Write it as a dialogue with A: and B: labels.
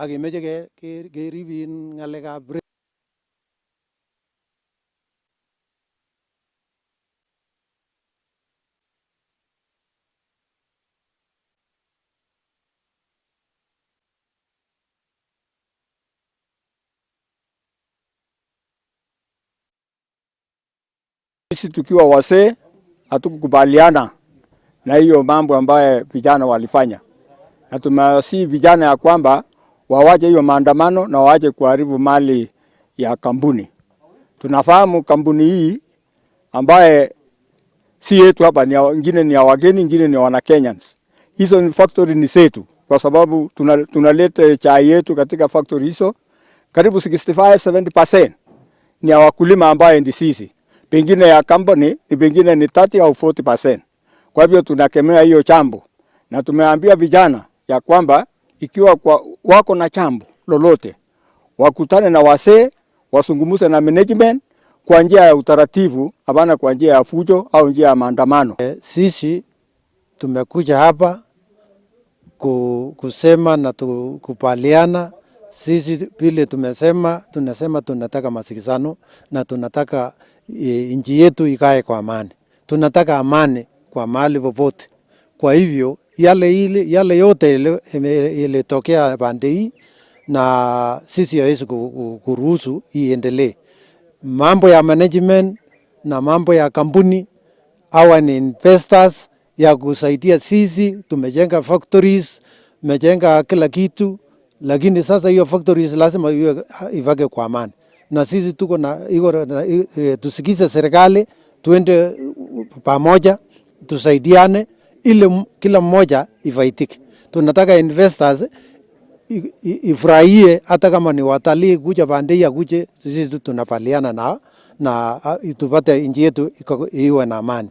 A: akemeche keribin ngalekab
B: sisi tukiwa wasee hatukukubaliana na hiyo mambo ambaye vijana walifanya, na tumewasihi vijana ya kwamba wawache hiyo maandamano na wawache kuharibu mali ya kampuni. Tunafahamu kampuni hii ambaye si yetu hapa, ni wengine, ni ya wageni, wengine ni wana Kenyans. Hizo ni factory ni zetu, kwa sababu tunaleta chai yetu katika factory hizo. Karibu 65-70% ni ya wakulima ambaye ndi sisi. Pengine ya company ni pengine ni 30 au 40%. Kwa hivyo tunakemea hiyo chambo, na tumeambia vijana ya kwamba ikiwa wako na chambo lolote, wakutane na wasee, wasungumuse na management kwa njia ya utaratibu, hapana kwa njia ya fujo au njia ya maandamano.
A: Sisi tumekuja hapa kusema na kupaliana. Sisi vile tunasema tunataka masikizano na tunataka nchi yetu ikae kwa amani. Tunataka amani kwa mahali popote. Kwa hivyo yale yote ilitokea pande hii, na sisi hawezi kuruhusu iendelee. Mambo ya management na mambo ya kampuni, hawa ni investors ya kusaidia sisi. Tumejenga factories, tumejenga kila kitu, lakini sasa hiyo factories lazima ivake kwa amani. Na sisi tuko na tusikize serikali, tuende pamoja, tusaidiane ili kila mmoja ifaidike. Tunataka investors ifurahie, hata kama ni watalii kuja pande ya kuje, sisi tunapaliana na tupate nchi yetu iwe na amani.